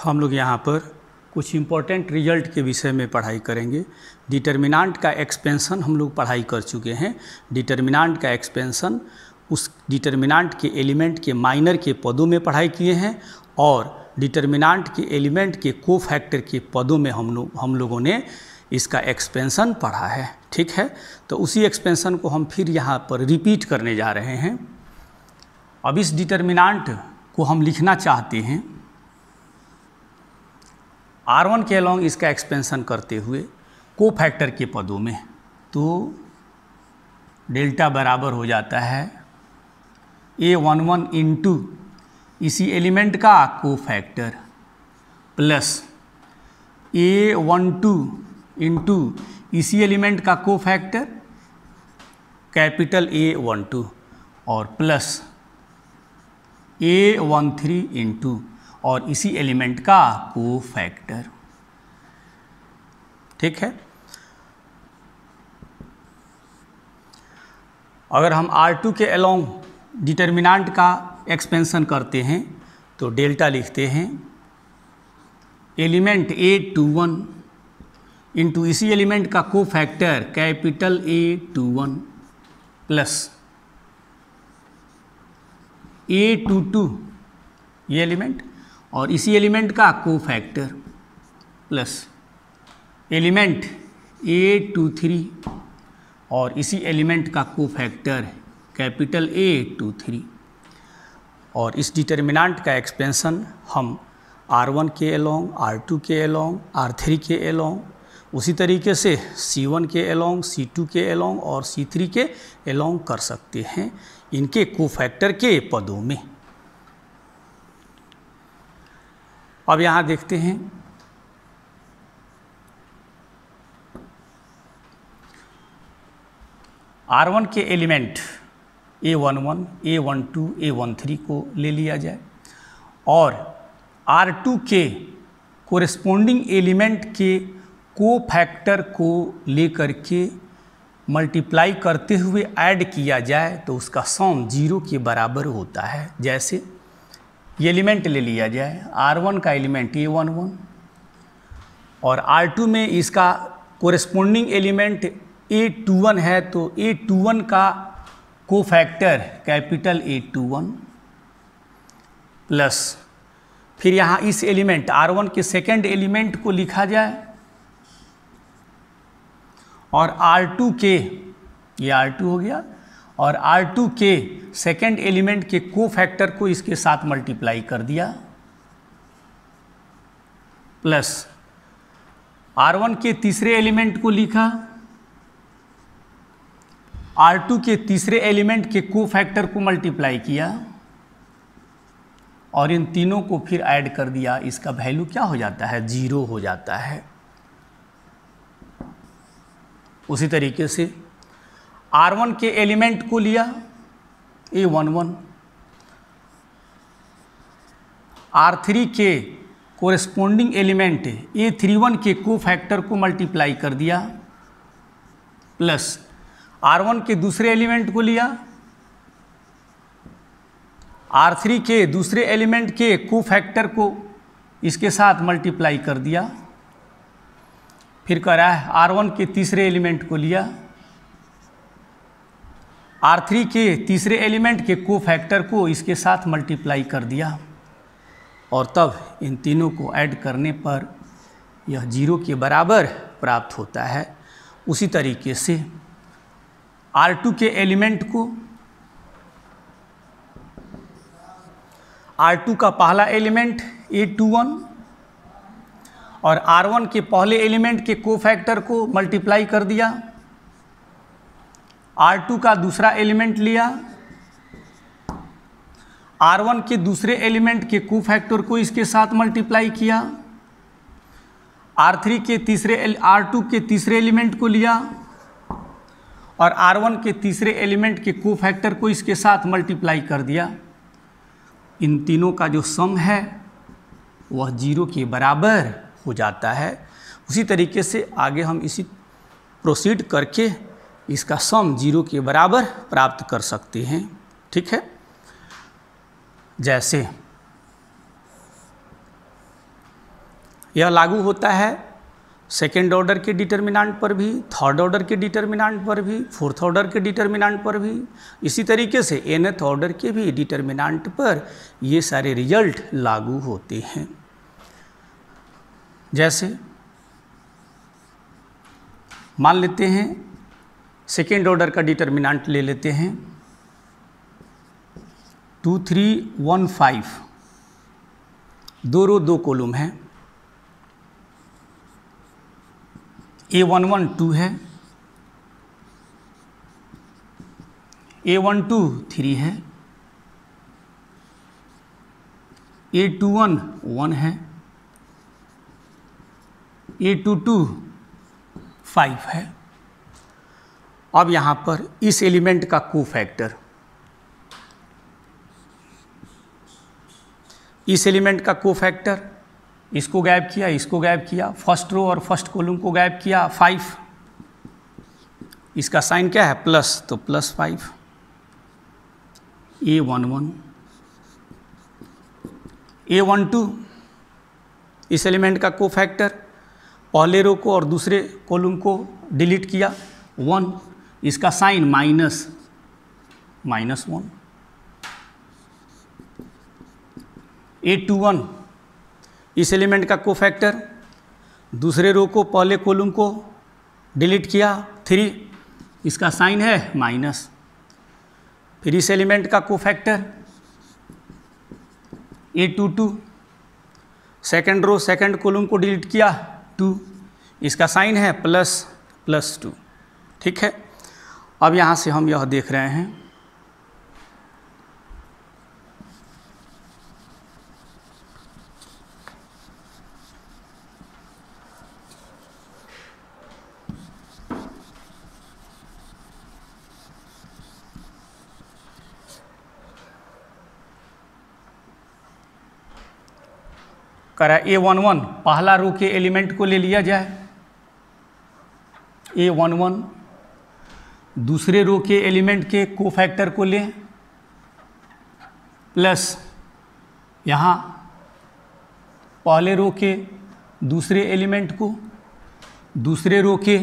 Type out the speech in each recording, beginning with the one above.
हम लोग यहाँ पर कुछ इम्पोर्टेंट रिजल्ट के विषय में पढ़ाई करेंगे। डिटर्मिनांट का एक्सपेंशन हम लोग पढ़ाई कर चुके हैं। डिटर्मिनांट का एक्सपेंशन उस डिटर्मिनांट के एलिमेंट के माइनर के पदों में पढ़ाई किए हैं और डिटर्मिनांट के एलिमेंट के कोफैक्टर के पदों में हम लोगों ने इसका एक्सपेंशन पढ़ा है। ठीक है, तो उसी एक्सपेंशन को हम फिर यहाँ पर रिपीट करने जा रहे हैं। अब इस डिटर्मिनांट को हम लिखना चाहते हैं R1 के अलॉन्ग इसका एक्सपेंशन करते हुए कोफैक्टर के पदों में, तो डेल्टा बराबर हो जाता है A11 इंटू इसी एलिमेंट का कोफैक्टर प्लस A12 इंटू इसी एलिमेंट का कोफैक्टर कैपिटल A12 और प्लस A13 इंटू और इसी एलिमेंट का कोफैक्टर। ठीक है, अगर हम R2 के अलॉन्ग डिटर्मिनांट का एक्सपेंशन करते हैं तो डेल्टा लिखते हैं एलिमेंट A21 इंटू इसी एलिमेंट का cofactor capital A21 plus A22 ये एलिमेंट और इसी एलिमेंट का कोफैक्टर प्लस एलिमेंट A23 और इसी एलिमेंट का कोफैक्टर कैपिटल A23। और इस डिटर्मिनांट का एक्सपेंशन हम R1 के अलॉन्ग, R2 के अलॉन्ग, R3 के अलॉन्ग, उसी तरीके से C1 के अलॉन्ग, C2 के अलॉन्ग और C3 के अलॉन्ग कर सकते हैं इनके कोफैक्टर के पदों में। अब यहाँ देखते हैं R1 के एलिमेंट A11, A12, A13 को ले लिया जाए और R2 के कोरेस्पोंडिंग एलिमेंट के कोफैक्टर को लेकर के मल्टीप्लाई करते हुए ऐड किया जाए तो उसका सम 0 के बराबर होता है। जैसे ये एलिमेंट ले लिया जाए, R1 का एलिमेंट A11 और R2 में इसका कोरेस्पोंडिंग एलिमेंट A21 है, तो A21 का कोफैक्टर कैपिटल A21 प्लस फिर यहाँ इस एलिमेंट R1 के सेकेंड एलिमेंट को लिखा जाए और R2 के, ये R2 हो गया, और R2 के सेकेंड एलिमेंट के कोफैक्टर को इसके साथ मल्टीप्लाई कर दिया प्लस R1 के तीसरे एलिमेंट को लिखा, R2 के तीसरे एलिमेंट के कोफैक्टर को मल्टीप्लाई किया और इन तीनों को फिर ऐड कर दिया। इसका वैल्यू क्या हो जाता है? 0 हो जाता है। उसी तरीके से R1 के एलिमेंट को लिया A11, R3 के कोरेस्पोंडिंग एलिमेंट A31 के कोफैक्टर को मल्टीप्लाई कर दिया प्लस R1 के दूसरे एलिमेंट को लिया, R3 के दूसरे एलिमेंट के कोफैक्टर को इसके साथ मल्टीप्लाई कर दिया, फिर कह रहा है R1 के तीसरे एलिमेंट को लिया, R3 के तीसरे एलिमेंट के कोफैक्टर को इसके साथ मल्टीप्लाई कर दिया और तब इन तीनों को ऐड करने पर यह 0 के बराबर प्राप्त होता है। उसी तरीके से R2 के एलिमेंट को, R2 का पहला एलिमेंट A21 और R1 के पहले एलिमेंट के कोफैक्टर को मल्टीप्लाई कर दिया, R2 का दूसरा एलिमेंट लिया, R1 के दूसरे एलिमेंट के कोफैक्टर को इसके साथ मल्टीप्लाई किया, R2 के तीसरे एलिमेंट को लिया और R1 के तीसरे एलिमेंट के कोफैक्टर को इसके साथ मल्टीप्लाई कर दिया। इन तीनों का जो सम है वह 0 के बराबर हो जाता है। उसी तरीके से आगे हम इसी प्रोसीड करके इसका सम 0 के बराबर प्राप्त कर सकते हैं। ठीक है, जैसे यह लागू होता है सेकेंड ऑर्डर के डिटर्मिनेंट पर भी, थर्ड ऑर्डर के डिटर्मिनेंट पर भी, फोर्थ ऑर्डर के डिटर्मिनेंट पर भी, इसी तरीके से nth ऑर्डर के भी डिटर्मिनेंट पर ये सारे रिजल्ट लागू होते हैं। जैसे मान लेते हैं सेकेंड ऑर्डर का डिटर्मिनेंट ले लेते हैं 2 3 1 5, 2 रो 2 कॉलम है, A11 2 है, A12 3 है, A21 1 है, A22 5 है। अब यहाँ पर इस एलिमेंट का कोफैक्टर, इस एलिमेंट का कोफैक्टर, इसको गायब किया, इसको गायब किया, फर्स्ट रो और फर्स्ट कॉलम को गायब किया 5, इसका साइन क्या है प्लस, तो +5, A11, A12 इस एलिमेंट का कोफैक्टर, पहले रो को और दूसरे कॉलम को डिलीट किया 1, इसका साइन -1, A21 इस एलिमेंट का कोफैक्टर, दूसरे रो को पहले कॉलम को डिलीट किया 3, इसका साइन है माइनस। फिर इस एलिमेंट का cofactor A22, second row second column को डिलीट किया 2, इसका साइन है +2। ठीक है, अब यहाँ से हम यह देख रहे हैं करा A11 पहला रो के एलिमेंट को ले लिया जाए, A11 दूसरे रो के एलिमेंट के कोफैक्टर को लें, प्लस यहाँ पहले रो के दूसरे एलिमेंट को दूसरे रो के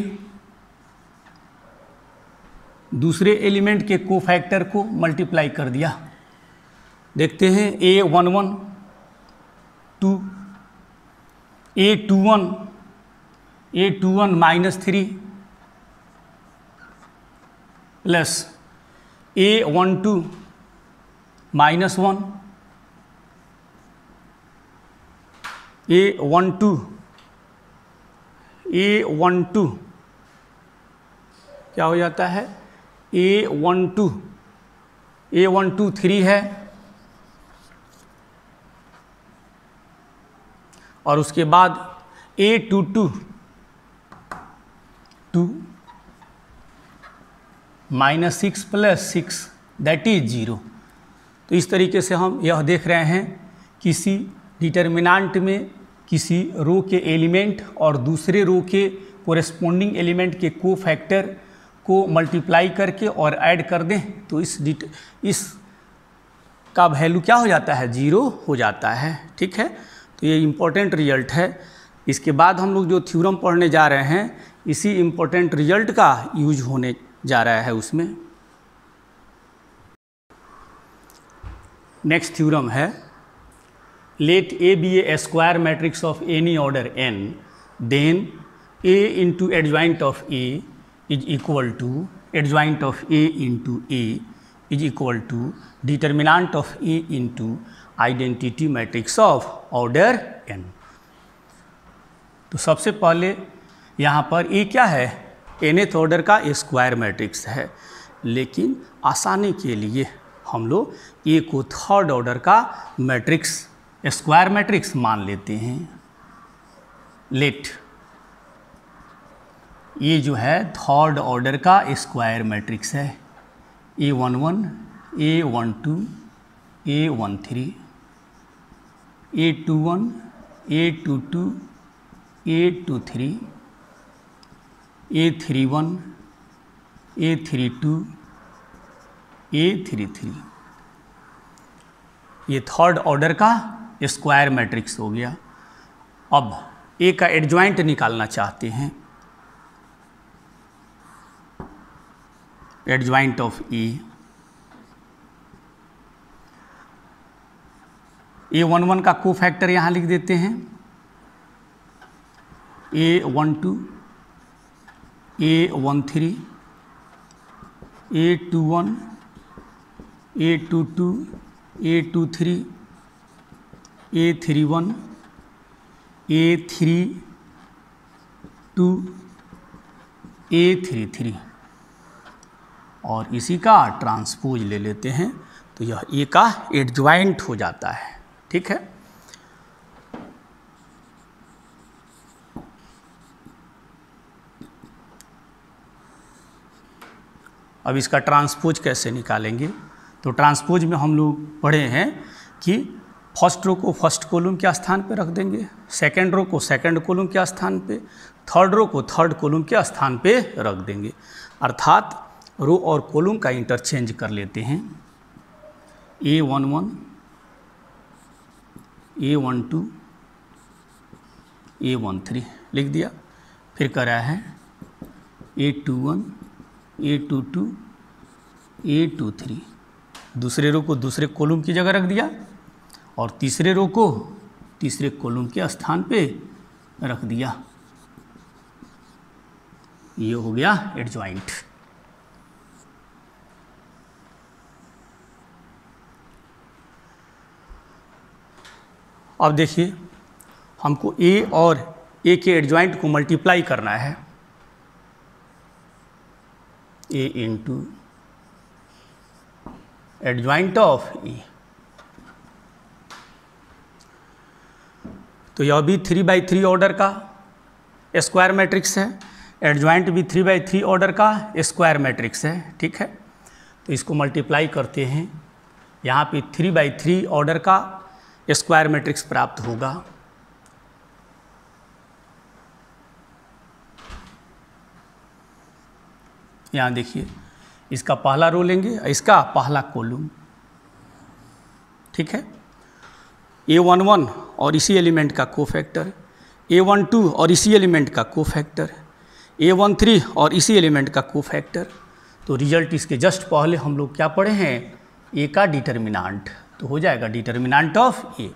दूसरे एलिमेंट के कोफैक्टर को मल्टीप्लाई कर दिया। देखते हैं A11 2, A21 -3 plus A12 -1, A12 क्या हो जाता है, A12 3 है, और उसके बाद A22 2 -6 + 6 दैट इज 0। तो इस तरीके से हम यह देख रहे हैं किसी डिटर्मिनेंट में किसी रो के एलिमेंट और दूसरे रो के कोरेस्पोंडिंग एलिमेंट के कोफैक्टर को मल्टीप्लाई करके और ऐड कर दें तो इस का वैल्यू क्या हो जाता है, 0 हो जाता है। ठीक है, तो ये इम्पोर्टेंट रिजल्ट है। इसके बाद हम लोग जो थ्योरम पढ़ने जा रहे हैं इसी इम्पोर्टेंट रिजल्ट का यूज होने जा रहा है उसमें। नेक्स्ट थ्योरम है, late A be a square matrix of any order n, then A into adjoint of A is equal to adjoint of A into A is equal to determinant of A into identity matrix of order n। तो सबसे पहले यहाँ पर A क्या है, nth order का square matrix है, लेकिन आसानी के लिए हम लोग A को थर्ड ऑर्डर का मैट्रिक्स स्क्वायर मैट्रिक्स मान लेते हैं। लेट ये जो है थर्ड ऑर्डर का स्क्वायर मैट्रिक्स है, A11 A12 A13 A21 A22 A23 A31 A32 A33। ये थर्ड ऑर्डर का स्क्वायर मैट्रिक्स हो गया। अब ए का एडजॉइंट निकालना चाहते हैं, एडजॉइंट ऑफ A11 का कोफैक्टर यहाँ लिख देते हैं, A12, A13, A21, A22, A23, A31, A32, A33 और इसी का ट्रांसपोज ले लेते हैं तो यह ए का एडजॉइंट हो जाता है। ठीक है, अब इसका ट्रांसपोज कैसे निकालेंगे? तो ट्रांसपोज में हम लोग पढ़े हैं कि फर्स्ट रो को फर्स्ट कॉलम के स्थान पे रख देंगे, सेकंड रो को सेकंड कॉलम के स्थान पे, थर्ड रो को थर्ड कॉलम के स्थान पे रख देंगे, अर्थात रो और कॉलम का इंटरचेंज कर लेते हैं। A11, A12, A13 लिख दिया, फिर करा है A21, A22, A23, दूसरे रो को दूसरे कॉलम की जगह रख दिया और तीसरे रो को तीसरे कॉलम के स्थान पे रख दिया। ये हो गया एडजॉइंट। अब देखिए, हमको ए और ए के एडजॉइंट को मल्टीप्लाई करना है, A into adjoint of A. तो यह भी 3/3 ऑर्डर का स्क्वायर मैट्रिक्स है, एडजॉइंट भी 3/3 ऑर्डर का स्क्वायर मैट्रिक्स है। ठीक है, तो इसको मल्टीप्लाई करते हैं, यहाँ पे 3/3 ऑर्डर का स्क्वायर मैट्रिक्स प्राप्त होगा। यहाँ देखिए, इसका पहला रो लेंगे, इसका पहला कॉलम। ठीक है, A11 और इसी एलिमेंट का कोफैक्टर, A12 और इसी एलिमेंट का कोफैक्टर, A13 और इसी एलिमेंट का कोफैक्टर। तो रिजल्ट इसके जस्ट पहले हम लोग क्या पढ़े हैं, ए का डिटर्मिनांट, तो हो जाएगा डिटर्मिनांट ऑफ ए।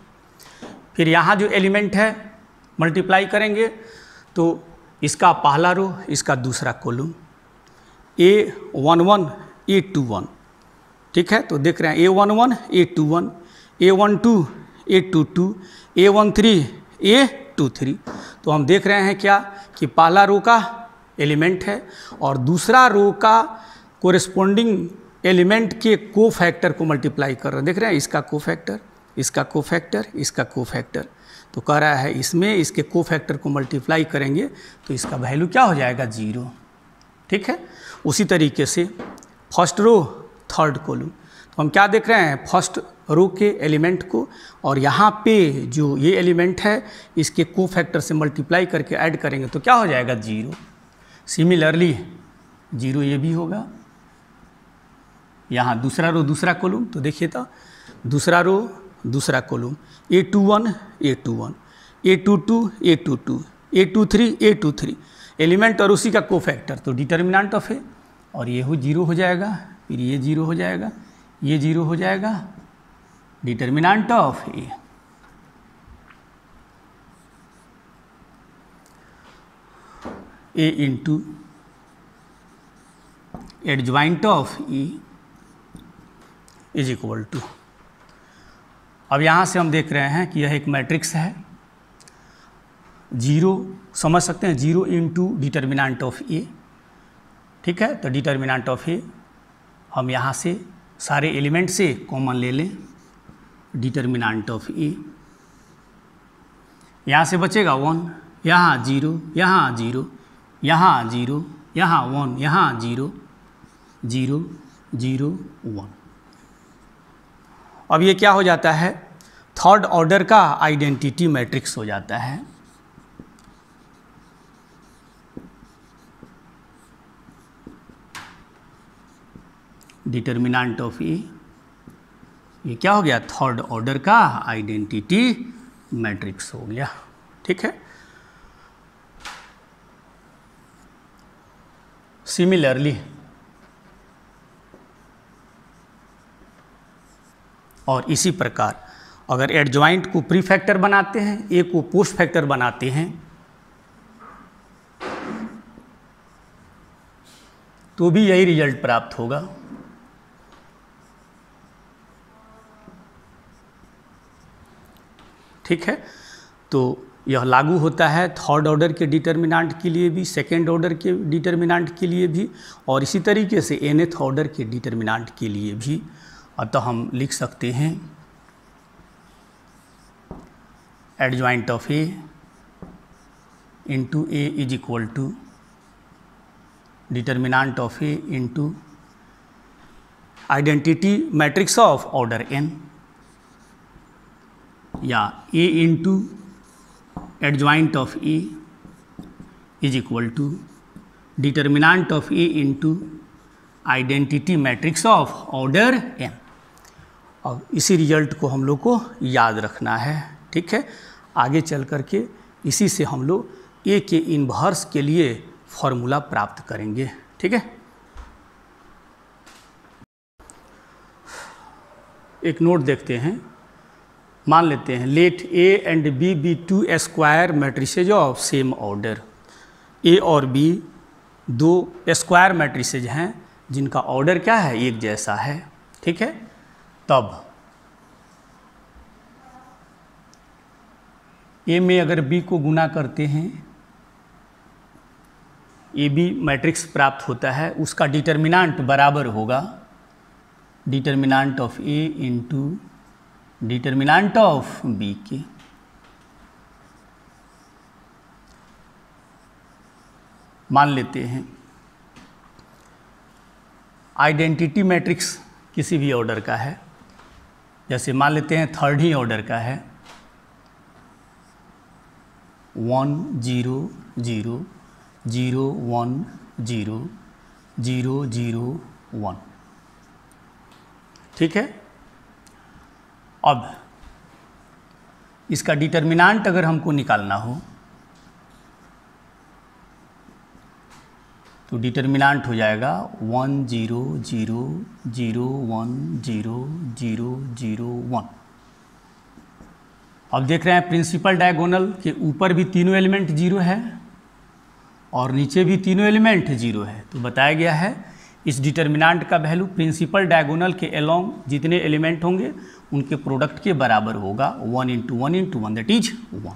फिर यहाँ जो एलिमेंट है मल्टीप्लाई करेंगे तो इसका पहला रो, इसका दूसरा कॉलम, A11, A21। ठीक है, तो देख रहे हैं A11, A21, A12, A22, A13, A23। तो हम देख रहे हैं क्या कि पहला रो का एलिमेंट है और दूसरा रो का कोरिस्पोंडिंग एलिमेंट के कोफैक्टर को मल्टीप्लाई कर रहे हैं। देख रहे हैं, इसका कोफैक्टर, इसका कोफैक्टर, इसका कोफैक्टर। तो कह रहा है इसमें इसके कोफैक्टर को मल्टीप्लाई करेंगे तो इसका वैल्यू क्या हो जाएगा, 0। ठीक है, उसी तरीके से फर्स्ट रो थर्ड कॉलम, तो हम क्या देख रहे हैं, फर्स्ट रो के एलिमेंट को और यहाँ पे जो ये एलिमेंट है इसके कोफैक्टर से मल्टीप्लाई करके ऐड करेंगे तो क्या हो जाएगा, 0। सिमिलरली 0 ये भी होगा। यहाँ दूसरा रो दूसरा कॉलम, तो देखिए तो दूसरा रो दूसरा column, A21, A21, A22, A22, A23, A23 element और उसी का कोफैक्टर, तो डिटर्मिनेंट ऑफ ए, और ये 0 हो जाएगा, फिर ये 0 हो जाएगा, ये 0 हो जाएगा, determinant of A. A into adjoint of E is equal to, अब यहाँ से हम देख रहे हैं कि यह एक मैट्रिक्स है, 0 समझ सकते हैं, 0 इंटू डिटर्मिनेंट ऑफ ए। ठीक है, तो डिटर्मिनेंट ऑफ ए हम यहाँ से सारे एलिमेंट से कॉमन ले लें, डिटर्मिनेंट ऑफ ए, यहाँ से बचेगा 1, यहाँ 0, यहाँ 0, यहाँ 0, यहाँ 1, यहाँ 0, 0, 0, 1। अब ये क्या हो जाता है, थर्ड ऑर्डर का आइडेंटिटी मैट्रिक्स हो जाता है। डिटर्मिनेंट ऑफ ए, ये क्या हो गया, थर्ड ऑर्डर का आइडेंटिटी मैट्रिक्स हो गया। ठीक है, सिमिलरली, और इसी प्रकार अगर एडजॉइंट को प्री फैक्टर बनाते हैं, ए को पोस्ट फैक्टर बनाते हैं, तो भी यही रिजल्ट प्राप्त होगा। ठीक है, तो यह लागू होता है थर्ड ऑर्डर के डिटर्मिनेंट के लिए भी, सेकेंड ऑर्डर के डिटर्मिनेंट के लिए भी, और इसी तरीके से nth ऑर्डर के डिटर्मिनेंट के लिए भी। अतः हम लिख सकते हैं adjoint of A into A is equal to determinant of A into identity matrix of order n, या a into adjoint of A is equal to determinant of A into identity matrix of order n। और इसी result को हम लोग को याद रखना है। ठीक है, आगे चल करके इसी से हम लोग ए के इन्वर्स के लिए फॉर्मूला प्राप्त करेंगे। ठीक है, एक नोट देखते हैं। मान लेते हैं let A and B B two square matrices of same order. A और बी दो स्क्वायर मैट्रिसेज हैं जिनका ऑर्डर क्या है, एक जैसा है। ठीक है, तब ए में अगर बी को गुना करते हैं, ए बी मैट्रिक्स प्राप्त होता है, उसका डिटर्मिनेंट बराबर होगा determinant of A into determinant of B के। मान लेते हैं आइडेंटिटी मैट्रिक्स किसी भी ऑर्डर का है, जैसे मान लेते हैं थर्ड ही ऑर्डर का है 1 0 0 0 1 0 0 0 1। ठीक है, अब इसका डिटर्मिनेंट अगर हमको निकालना हो तो डिटर्मिनेंट हो जाएगा 1 0 0 0 1 0 0 0 1। अब देख रहे हैं प्रिंसिपल डायगोनल के ऊपर भी तीनों एलिमेंट जीरो है और नीचे भी तीनों एलिमेंट जीरो है, तो बताया गया है इस डिटर्मिनेंट का वैल्यू प्रिंसिपल डायगोनल के अलोंग जितने एलिमेंट होंगे उनके प्रोडक्ट के बराबर होगा 1 इंटू 1 इंटू 1 दैट इज 1।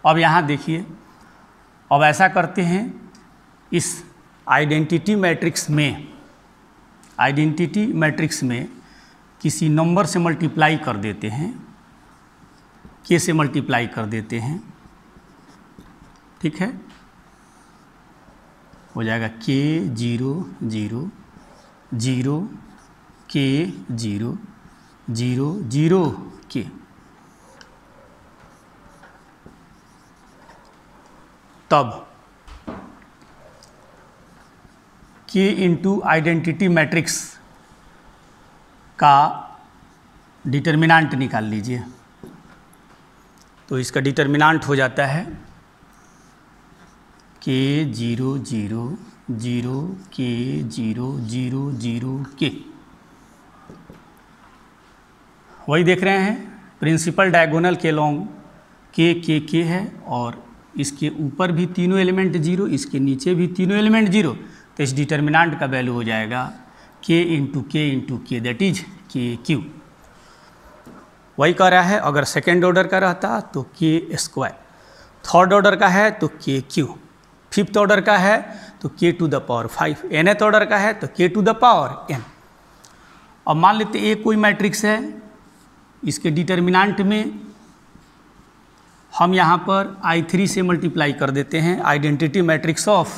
अब यहाँ देखिए, अब ऐसा करते हैं, इस आइडेंटिटी मैट्रिक्स में किसी नंबर से मल्टीप्लाई कर देते हैं, के से मल्टीप्लाई कर देते हैं। ठीक है, हो जाएगा के 0 0 0 के 0 0 0 के। तब के इंटू आइडेंटिटी मैट्रिक्स का डिटर्मिनेंट निकाल लीजिए, तो इसका डिटर्मिनेंट हो जाता है के 0 0 0 के 0 0 0 के। वही देख रहे हैं प्रिंसिपल डायगोनल के लॉन्ग के है और इसके ऊपर भी तीनों एलिमेंट जीरो, इसके नीचे भी तीनों एलिमेंट जीरो, तो इस डिटर्मिनेंट का वैल्यू हो जाएगा के इंटू के दैट इज के क्यू। वही कह रहा है अगर सेकेंड ऑर्डर का रहता तो के स्क्वायर, थर्ड ऑर्डर का है तो के क्यू, फिफ्थ ऑर्डर का है तो K to the power 5, nth order का है तो K to the power n। अब मान लेते एक कोई मैट्रिक्स है, इसके डिटर्मिनेंट में हम यहाँ पर I3 से मल्टीप्लाई कर देते हैं identity matrix of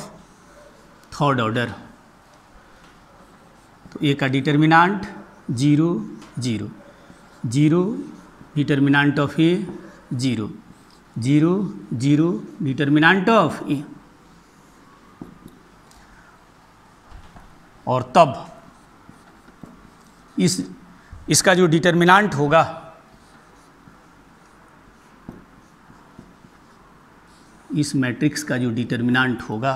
third order, तो ए का determinant 0 0 0 determinant of A 0 0 0 determinant of A. और तब इसका जो डिटर्मिनेंट होगा इस मैट्रिक्स का जो डिटर्मिनेंट होगा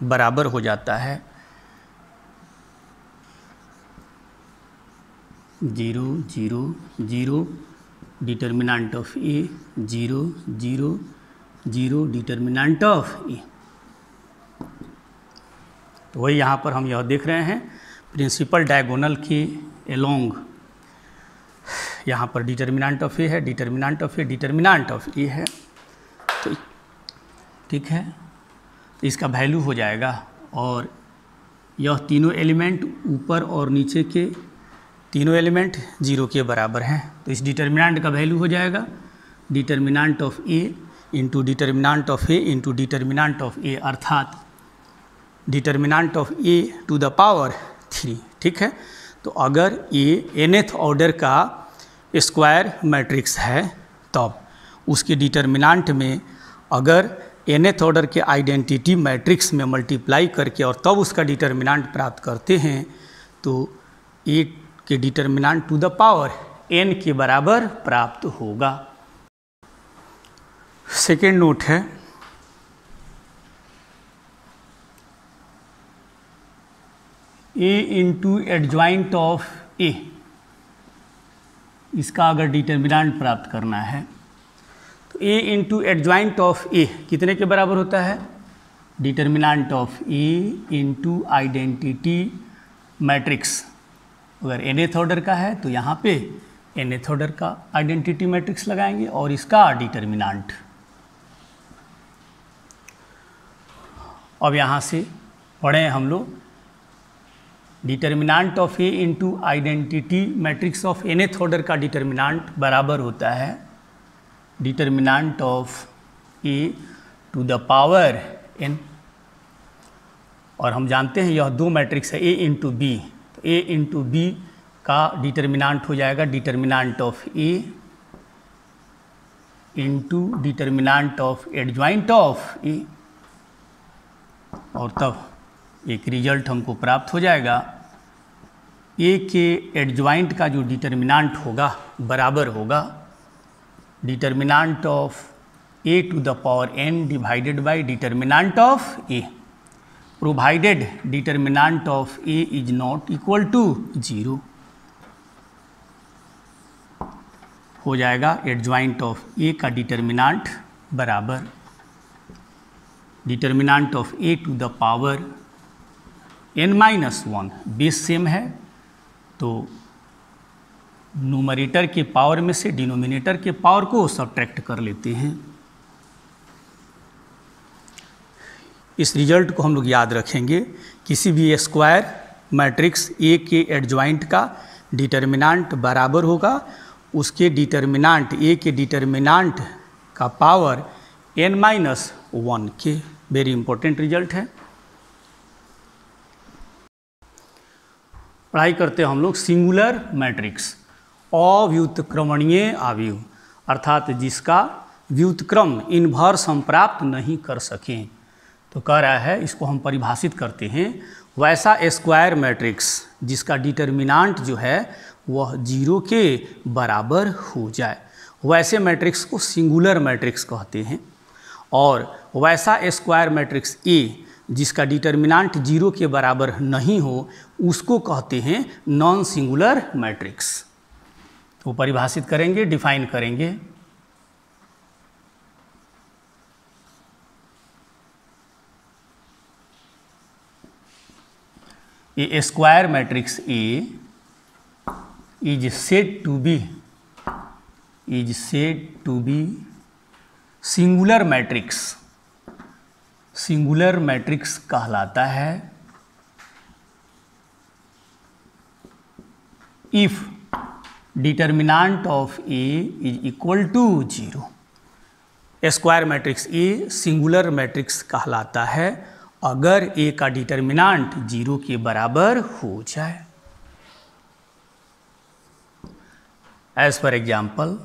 बराबर हो जाता है 0 0 0 determinant of A 0 0 0 determinant of A. तो वही यहाँ पर हम यह देख रहे हैं प्रिंसिपल डायगोनल के एलोंग यहाँ पर डिटर्मिनेंट ऑफ ए है, determinant of A, determinant of A है। तो ठीक है, तो इसका वैल्यू हो जाएगा और यह तीनों एलिमेंट ऊपर और नीचे के तीनों एलिमेंट 0 के बराबर हैं। तो इस डिटर्मिनेंट का वैल्यू हो जाएगा determinant of A into determinant of A into determinant of A, अर्थात determinant of A to the power 3। ठीक है, तो अगर ए nth ऑर्डर का स्क्वायर मैट्रिक्स है तब उसके डिटर्मिनेंट में अगर nth ऑर्डर के आइडेंटिटी मैट्रिक्स में मल्टीप्लाई करके और तब उसका डिटर्मिनेंट प्राप्त करते हैं तो ए के determinant to the power n के बराबर प्राप्त होगा। सेकेंड नोट है A into adjoint of A, इसका अगर डिटर्मिनेंट प्राप्त करना है तो A into adjoint of A कितने के बराबर होता है, determinant of A into identity matrix. अगर nth ऑर्डर का है तो यहाँ पे nth ऑर्डर का आइडेंटिटी मैट्रिक्स लगाएंगे और इसका डिटर्मिनेंट। अब यहाँ से पढ़ें हम लोग determinant of A into identity matrix of nth order का डिटर्मिनेंट बराबर होता है determinant of A to the power n। और हम जानते हैं यह दो मैट्रिक्स है a इंटू बी, तो a इंटू बी का डिटर्मिनेंट हो जाएगा determinant of a into determinant of adjoint of a, और तब एक रिजल्ट हमको प्राप्त हो जाएगा ए के एडजॉइंट का जो डिटर्मिनेंट होगा बराबर होगा determinant of A to the power n divided by determinant of A, provided determinant of A is not equal to 0। हो जाएगा एडजॉइंट ऑफ ए का डिटर्मिनेंट बराबर determinant of A to the power n-1। Base same है तो numerator के power में से denominator के पावर को सब्ट्रैक्ट कर लेते हैं। इस रिजल्ट को हम लोग याद रखेंगे, किसी भी स्क्वायर मैट्रिक्स ए के एडजॉइंट का डिटर्मिनेंट बराबर होगा उसके डिटर्मिनेंट ए के डिटर्मिनेंट का पावर n-1 के। वेरी इंपॉर्टेंट रिजल्ट है। पढ़ाई करते हैं हम लोग सिंगुलर मैट्रिक्स, अव्युत्क्रमणीय अवयव, अर्थात जिसका व्युत्क्रम इन्वर्स हम प्राप्त नहीं कर सकें। तो कह रहा है इसको हम परिभाषित करते हैं वैसा स्क्वायर मैट्रिक्स जिसका डिटर्मिनेंट जो है वह 0 के बराबर हो जाए, वैसे मैट्रिक्स को सिंगुलर मैट्रिक्स कहते हैं। और वैसा स्क्वायर मैट्रिक्स ए जिसका डिटर्मिनेंट 0 के बराबर नहीं हो उसको कहते हैं नॉन सिंगुलर मैट्रिक्स। तो परिभाषित करेंगे, डिफाइन करेंगे। A square matrix A is said to be singular matrix, singular matrix कहलाता है if determinant of A is equal to 0। Square matrix A singular matrix कहलाता है अगर ए का डिटर्मिनेंट 0 के बराबर हो जाए। As for example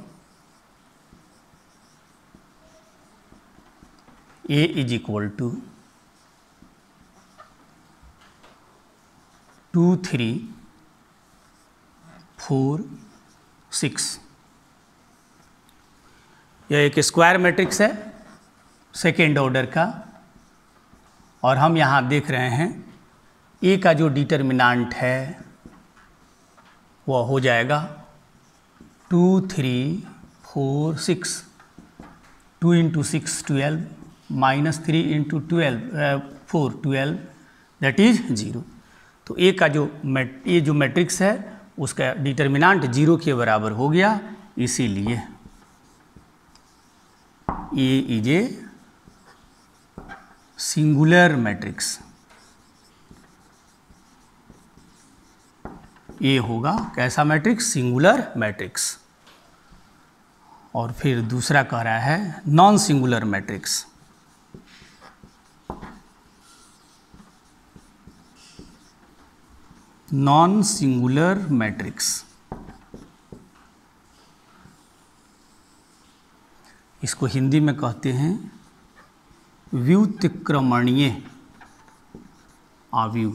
A is equal to 2 3 4 6। यह एक स्क्वायर मैट्रिक्स है सेकेंड ऑर्डर का, और हम यहाँ देख रहे हैं ए का जो डिटर्मिनांट है वह हो जाएगा 2 3 4 6, 2 × 6 12, -3 × 12 4 12, दैट इज 0। तो ए का जो ये जो मैट्रिक्स है उसका डिटर्मिनांट 0 के बराबर हो गया, इसीलिए ए इज ए सिंगुलर मैट्रिक्स। ए होगा कैसा मैट्रिक्स? Singular matrix. और फिर दूसरा कह रहा है non singular matrix. Non singular matrix, इसको हिंदी में कहते हैं व्युत्क्रमणीय आव्यूह।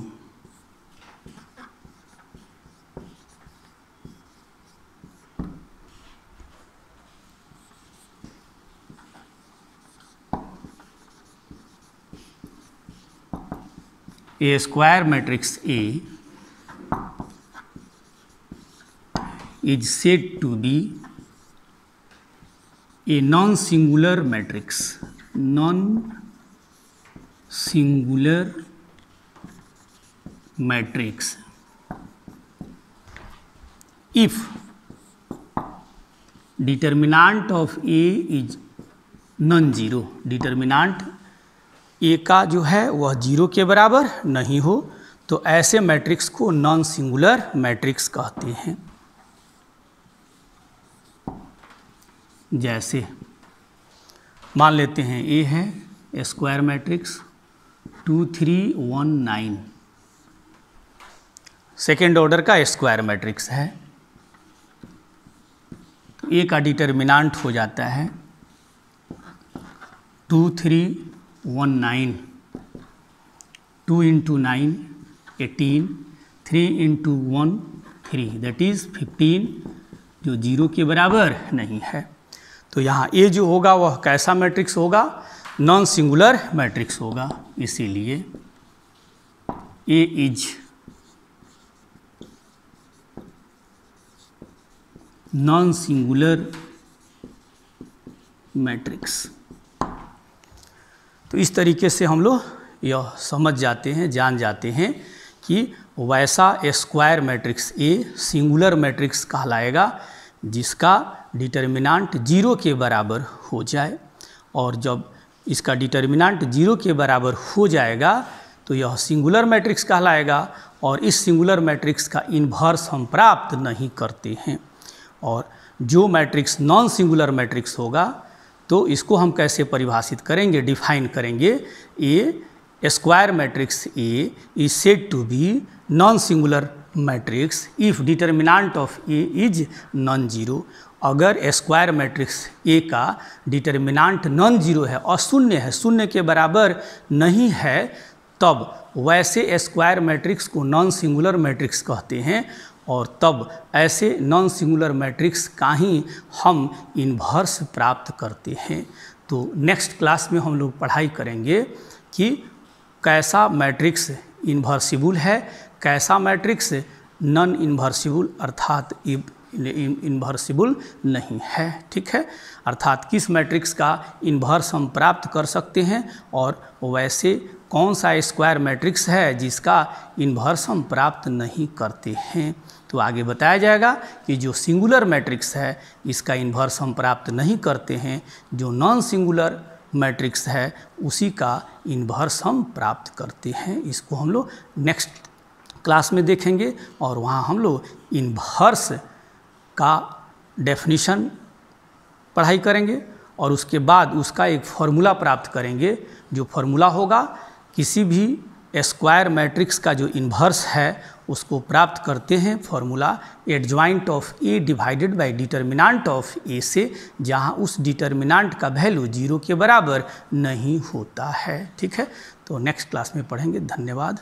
A square matrix A is said to be a non-singular matrix, non-singular matrix if determinant of A is non-zero, determinant A का जो है वह 0 के बराबर नहीं हो, तो ऐसे मैट्रिक्स को नॉन सिंगुलर मैट्रिक्स कहते हैं। जैसे मान लेते हैं ए है स्क्वायर मैट्रिक्स 2 3 1 9, सेकेंड ऑर्डर का स्क्वायर मैट्रिक्स है, तो ए का डिटर्मिनांट हो जाता है 2 3 1 9, 2 × 9 18, 3 × 1 3, दैट इज 15, जो 0 के बराबर नहीं है। तो यहाँ ए जो होगा वह कैसा मैट्रिक्स होगा? नॉन सिंगुलर मैट्रिक्स होगा, इसीलिए ए इज नॉन सिंगुलर मैट्रिक्स। तो इस तरीके से हम लोग यह समझ जाते हैं, जान जाते हैं कि वैसा square matrix A singular matrix कहलाएगा जिसका डिटर्मिनांट 0 के बराबर हो जाए, और जब इसका डिटर्मिनांट 0 के बराबर हो जाएगा तो यह सिंगुलर मैट्रिक्स कहलाएगा, और इस सिंगुलर मैट्रिक्स का इन्वर्स हम प्राप्त नहीं करते हैं। और जो मैट्रिक्स नॉन सिंगुलर मैट्रिक्स होगा तो इसको हम कैसे परिभाषित करेंगे, डिफाइन करेंगे? A square matrix A is said to be non singular matrix if determinant of A is non zero. अगर स्क्वायर मैट्रिक्स ए का डिटर्मिनांट नॉन जीरो है, अशून्य है, शून्य के बराबर नहीं है, तब वैसे स्क्वायर मैट्रिक्स को नॉन सिंगुलर मैट्रिक्स कहते हैं, और तब ऐसे नॉन सिंगुलर मैट्रिक्स का ही हम इन्वर्स प्राप्त करते हैं। तो नेक्स्ट क्लास में हम लोग पढ़ाई करेंगे कि कैसा मैट्रिक्स इन्वर्सिबल है, कैसा मैट्रिक्स नॉन इन्वर्सिबल अर्थात इन्वर्सिबल नहीं है। ठीक है, अर्थात किस मैट्रिक्स का इन्वर्स हम प्राप्त कर सकते हैं, और वैसे कौन सा स्क्वायर मैट्रिक्स है जिसका इन्वर्स हम प्राप्त नहीं करते हैं। तो आगे बताया जाएगा कि जो सिंगुलर मैट्रिक्स है इसका इन्वर्स हम प्राप्त नहीं करते हैं, जो नॉन सिंगुलर मैट्रिक्स है उसी का इन्वर्स हम प्राप्त करते हैं। इसको हम लोग नेक्स्ट क्लास में देखेंगे, और वहाँ हम लोग इन्वर्स का डेफिनेशन पढ़ाई करेंगे, और उसके बाद उसका एक फॉर्मूला प्राप्त करेंगे। जो फॉर्मूला होगा किसी भी स्क्वायर मैट्रिक्स का जो इन्वर्स है उसको प्राप्त करते हैं formula adjoint of A divided by determinant of A से, जहां उस डिटर्मिनांट का वैल्यू 0 के बराबर नहीं होता है। ठीक है, तो नेक्स्ट क्लास में पढ़ेंगे। धन्यवाद।